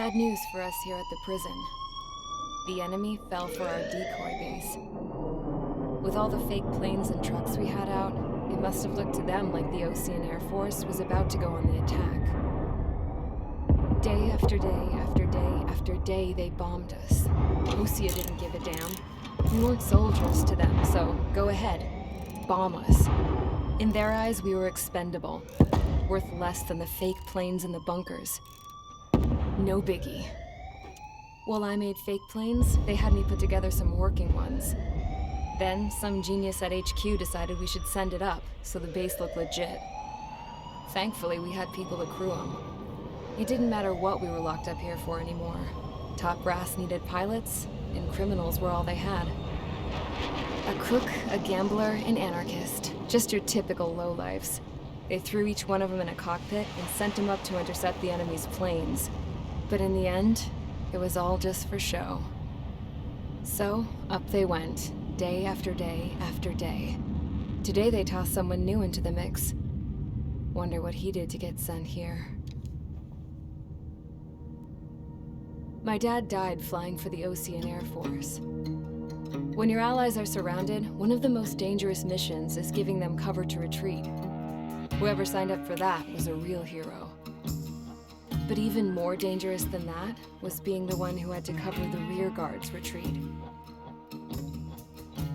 Bad news for us here at the prison. The enemy fell for our decoy base. With all the fake planes and trucks we had out, it must have looked to them like the Ocean Air Force was about to go on the attack. Day after day after day after day, they bombed us. Osea didn't give a damn. We weren't soldiers to them, so go ahead. Bomb us. In their eyes, we were expendable. Worth less than the fake planes in the bunkers. No biggie. While I made fake planes, they had me put together some working ones. Then, some genius at HQ decided we should send it up, so the base looked legit. Thankfully, we had people to crew them. It didn't matter what we were locked up here for anymore. Top brass needed pilots, and criminals were all they had. A crook, a gambler, an anarchist. Just your typical lowlifes. They threw each one of them in a cockpit and sent them up to intercept the enemy's planes. But in the end, it was all just for show. So, up they went, day after day after day. Today they tossed someone new into the mix. Wonder what he did to get sent here. My dad died flying for the Ocean Air Force. When your allies are surrounded, one of the most dangerous missions is giving them cover to retreat. Whoever signed up for that was a real hero. But even more dangerous than that was being the one who had to cover the rear guard's retreat.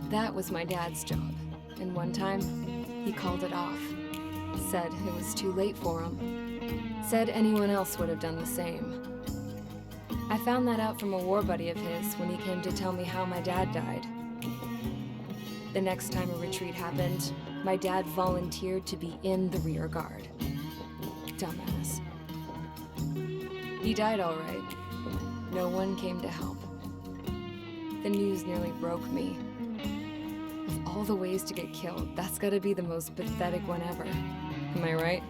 That was my dad's job, and one time, he called it off. Said it was too late for him. Said anyone else would have done the same. I found that out from a war buddy of his when he came to tell me how my dad died. The next time a retreat happened, my dad volunteered to be in the rear guard. Dumbass. He died all right. No one came to help. The news nearly broke me. Of all the ways to get killed, that's gotta be the most pathetic one ever. Am I right?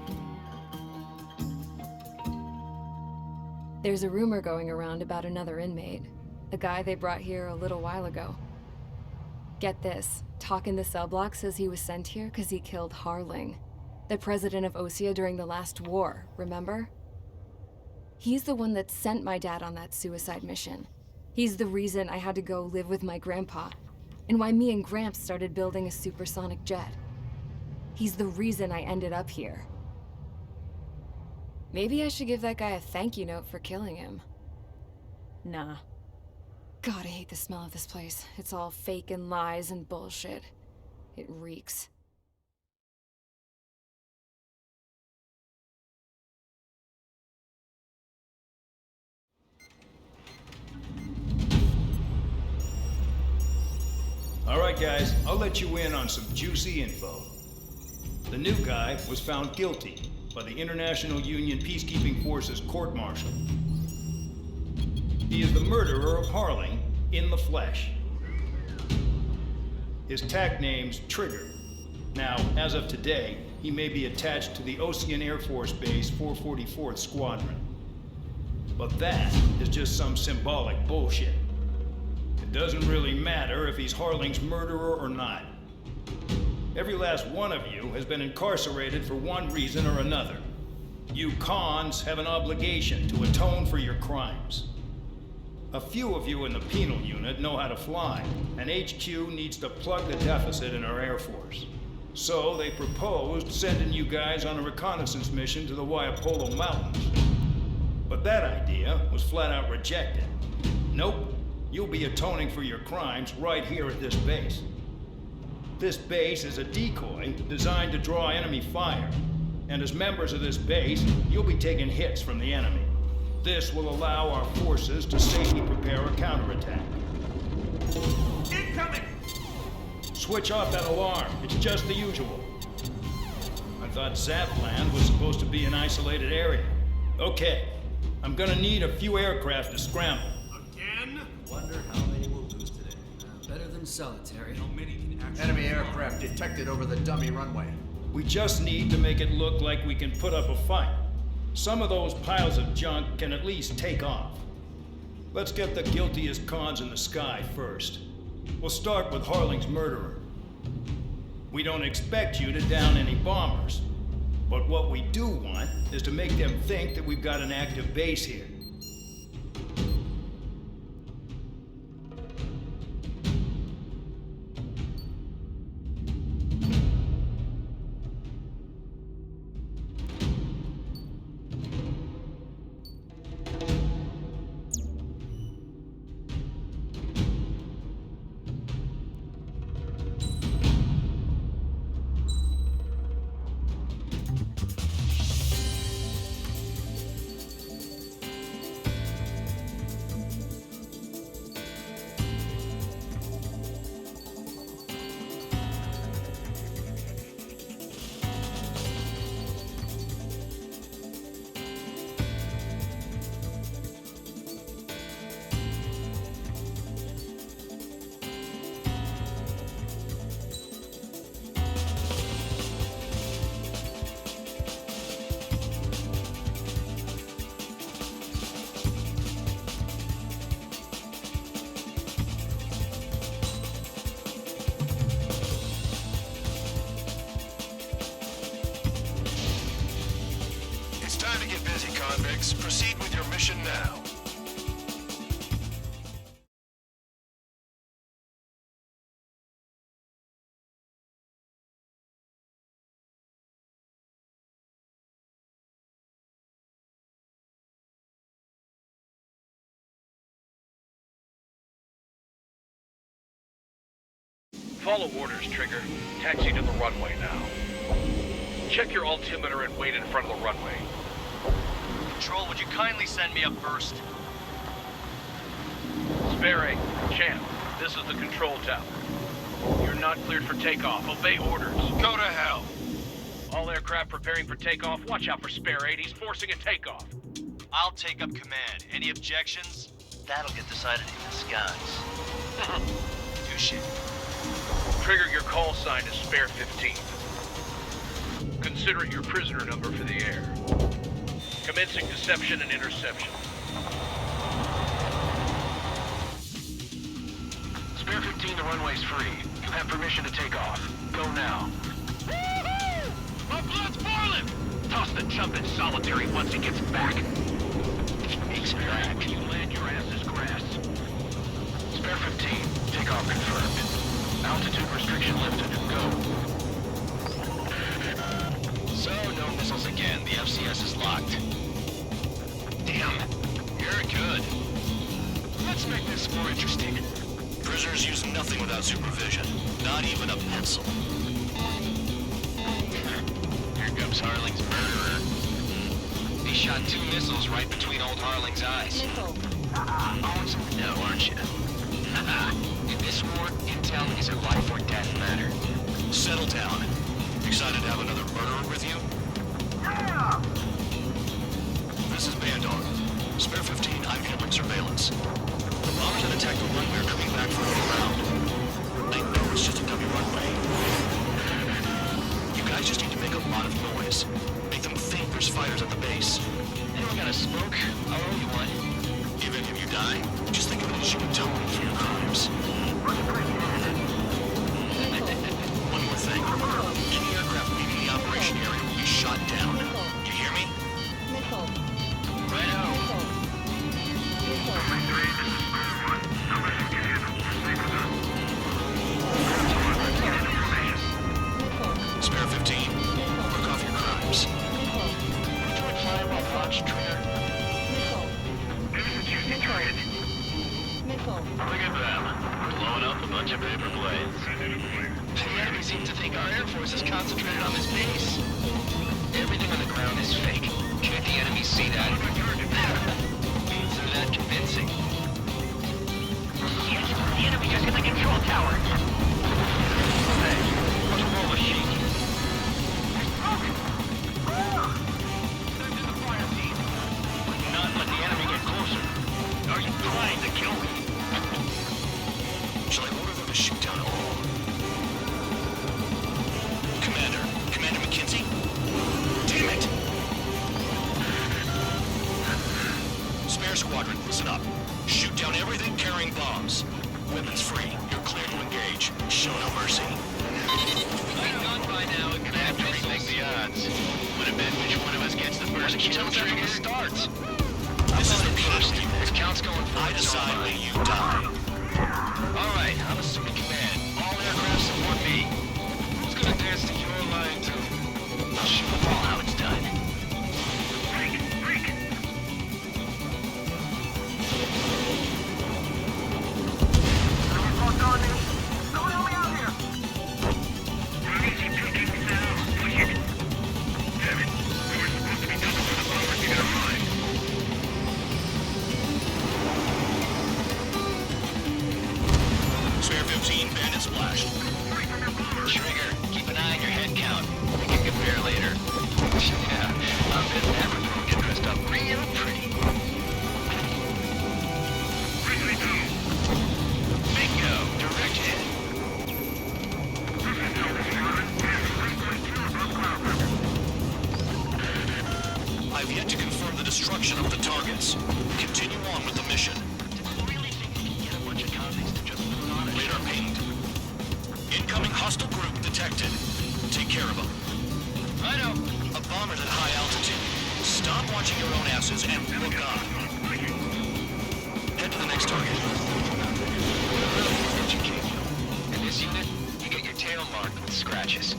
There's a rumor going around about another inmate. A guy they brought here a little while ago. Get this, talk in the cell block says he was sent here because he killed Harling, the president of Osea during the last war, remember? He's the one that sent my dad on that suicide mission. He's the reason I had to go live with my grandpa, and why me and Gramps started building a supersonic jet. He's the reason I ended up here. Maybe I should give that guy a thank you note for killing him. Nah. God, I hate the smell of this place. It's all fake and lies and bullshit. It reeks. All right, guys, I'll let you in on some juicy info. The new guy was found guilty by the International Union Peacekeeping Forces court-martial. He is the murderer of Harling in the flesh. His tag name's Trigger. Now, as of today, he may be attached to the Ocean Air Force Base 444th Squadron. But that is just some symbolic bullshit. It doesn't really matter if he's Harling's murderer or not. Every last one of you has been incarcerated for one reason or another. You cons have an obligation to atone for your crimes. A few of you in the penal unit know how to fly, and HQ needs to plug the deficit in our Air Force. So they proposed sending you guys on a reconnaissance mission to the Waiapolo Mountains. But that idea was flat out rejected. Nope, you'll be atoning for your crimes right here at this base. This base is a decoy designed to draw enemy fire, and as members of this base, you'll be taking hits from the enemy. This will allow our forces to safely prepare a counterattack. Incoming! Switch off that alarm. It's just the usual. I thought Zapland was supposed to be an isolated area. Okay, I'm gonna need a few aircraft to scramble. Again? Wonder how many will lose today. Better than solitary. How many can actually... Enemy aircraft detected over the dummy runway. We just need to make it look like we can put up a fight. Some of those piles of junk can at least take off. Let's get the guiltiest cons in the sky first. We'll start with Harling's murderer. We don't expect you to down any bombers, but what we do want is to make them think that we've got an active base here. 6, proceed with your mission now. Follow orders, Trigger. Taxi to the runway now. Check your altimeter and wait in front of the runway. Control, would you kindly send me up first? Spare, Champ, this is the control tower. You're not cleared for takeoff. Obey orders. Go to hell. All aircraft preparing for takeoff. Watch out for Spare 8. He's forcing a takeoff. I'll take up command. Any objections? That'll get decided in the skies. Touche. Trigger, your call sign is Spare 15. Consider it your prisoner number for the air. Commencing deception and interception. Spare 15, the runway's free. You have permission to take off. Go now. Woohoo! My blood's boiling! Toss the chump in solitary once he gets back. Spare 8, when you land, your ass is grass. Spare 15, takeoff confirmed. Altitude restriction lifted. Go. So, no missiles again. The FCS is locked. Damn. You're good. Let's make this more interesting. Prisoners use nothing without supervision. Not even a pencil. Here comes Harling's murderer. He shot 2 missiles right between old Harling's eyes. No, aren't you? In this war, intel is a life or death matter. Settle down. Excited to have another murderer with you? Yeah! This is Bandog. Spare 15, I'm handling surveillance. The bombers that attacked the runway are coming back for another round. I know it's just a dummy runway. You guys just need to make a lot of noise. Make them think there's fighters at the base. Anyone got a smoke? I'll owe you one. Even if you die, just think of it as you atone for your crimes. One more thing. Any aircraft leaving the operation area will be shot down. You hear me? Righto. Spare 15. Work off your crimes. Enjoy flying while watch, Trigger. Look at them. Blowing up a bunch of paper planes. The enemy seems to think our Air Force is concentrated on this base. Everything on the ground is fake. Can't the enemy see that? They're that convincing. Yes, the enemy just hit the control tower. Hey, let's roll the sheet. Send in the fire team. Not let the enemy get closer. Are you trying to kill me? Shall I order them to shoot down all? Commander McKenzie? Damn it! Spare squadron, listen up. Shoot down everything carrying bombs. Weapons free. You're clear to engage. Show no mercy. We've gone by now and could have everything the odds. Would have been which one of us gets the first kill from the start. This is the first. This count's going for I decide when you die. Alright, I'm assuming command. All aircraft support me. Who's gonna dance to your line too? I'll show them all how it's done. Spare 15, bandit splashed. Trigger, keep an eye on your head count. We can compare later. Yeah, I'm betting that we're gonna get dressed up real pretty. Bingo, direct hit. I've yet to confirm the destruction of the targets. Continue on with the mission. Really think we can get a bunch of convicts to just put on a Radar pinged. Incoming hostile group detected. Take care of them. Righto. A bomber's at high altitude. Stop watching your own asses and look up. Head to the next target. In this unit, you get your tail marked with scratches.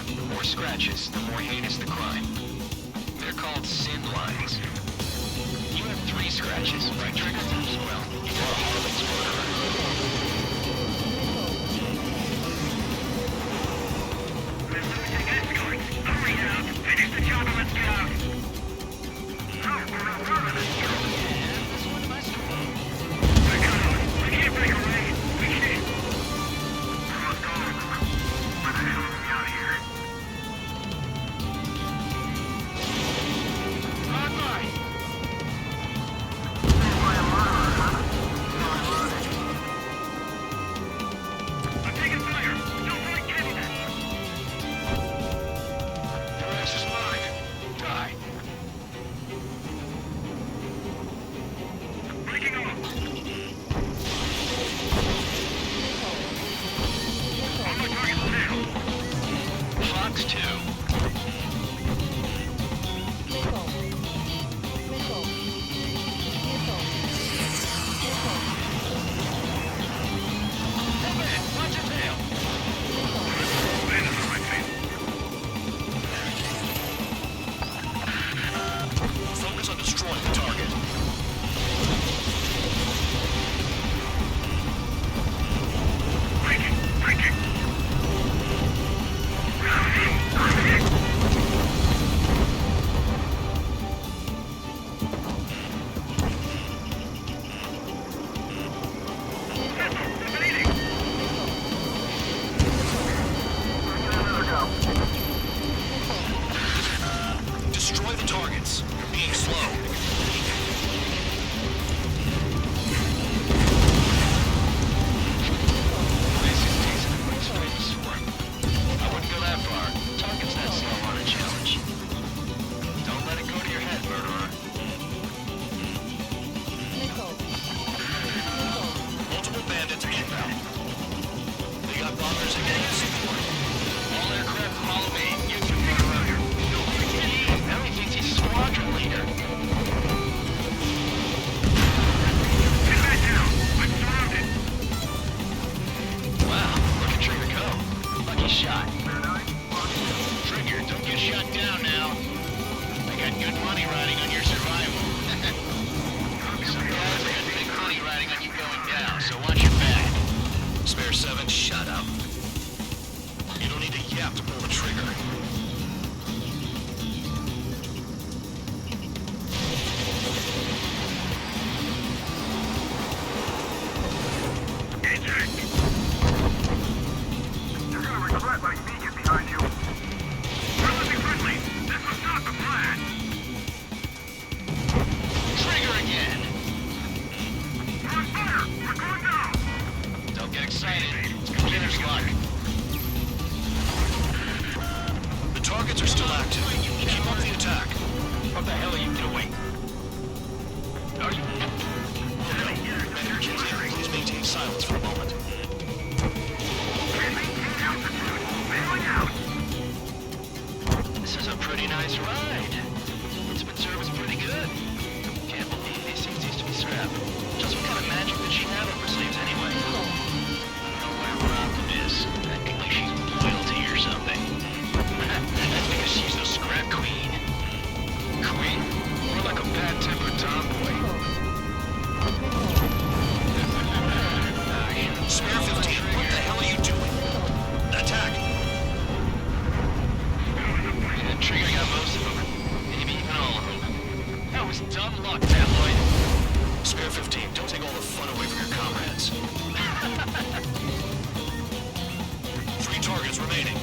The more scratches, the more heinous the crime. They're called sin lines. You have 3 scratches, right, Trigger? Well, you're a Harley's murderer. Focus on destroying the target. Destroy the targets. You're being slow. This is decent and what he's famous for. I wouldn't go that far. Target's that slow on a challenge. Don't let it go to your head, murderer. Multiple bandits inbound. They got bombers and getting support. All aircraft follow me. You two murderer. Now he thinks he's squadron leader. Wow, look at Trigger go. Lucky shot. Trigger, don't get shot down now. I got good money riding on your survival. Some guys got big money riding on you going down, so watch your back. Spare 7, shut up. You don't need to yap to pull the trigger. You're gonna regret letting me get behind you. Relatively quickly, this was not the plan. Trigger again. We're on fire! We're going down! Don't get excited. It's beginner's luck. The targets are still active. Keep up the attack. What the hell are you doing? Are you... Commander Xavier, please maintain silence for a moment. This is a pretty nice ride. Its service pretty good. Can't believe these things used to be scrap. Just what kind of magic did she have up her sleeves anyway? I don't know where Robin is. Technically she's royalty or something. That's because she's the scrap queen. Queen? More like a bad-tempered tomboy. Spare 15, what the hell are you doing? Attack! Yeah, Trigger got most of them. Maybe even all of them. That was dumb luck, tabloid. Spare 15, don't take all the fun away from your comrades. 3 targets remaining.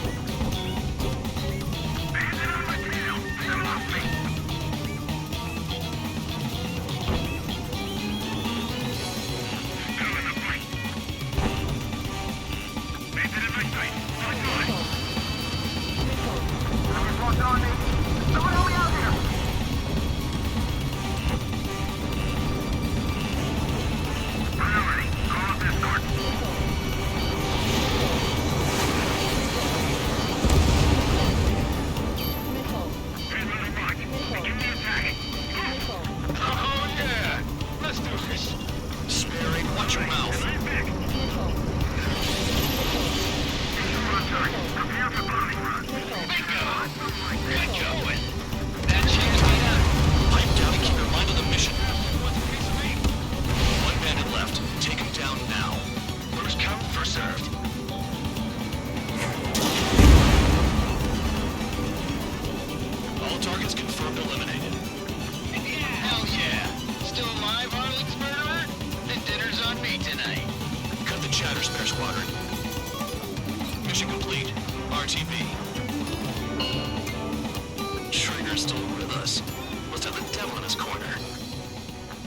south. Good going. That changed me up. Pipe down and keep your mind on the mission. One bandit left. Take him down now. First come, first served. All targets confirmed eliminated. Hell yeah. Still alive, Harling's murderer? Then dinner's on me tonight. Cut the chatter, Spare Squadron. Mission complete. RTB. Trigger's still with us. Must have the devil in his corner.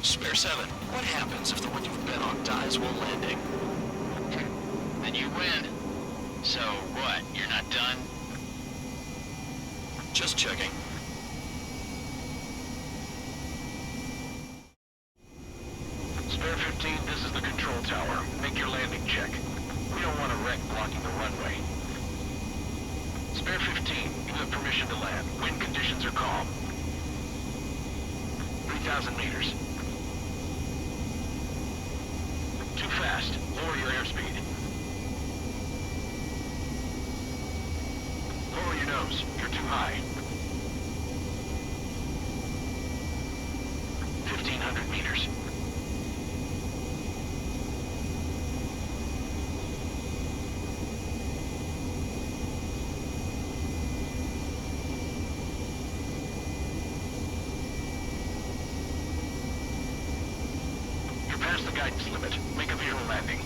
Spare 7, what happens if the one you've bet on dies while landing? Then you win. So what, you're not done? Just checking. Spare 15, this is the control tower. Make your landing check. We don't want a wreck blocking the runway. Spare 15, you have permission to land. Wind conditions are calm. 3,000 meters. Too fast. Lower your airspeed. Lower your nose. You're too high. 1,500 meters. You're past the guidance limit. Make a visual landing.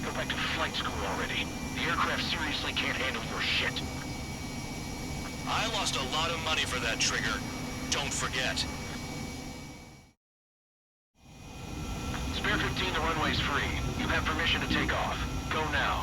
Go back to flight school already. The aircraft seriously can't handle your shit. I lost a lot of money for that, Trigger. Don't forget. Spare 15, the runway's free. You have permission to take off. Go now.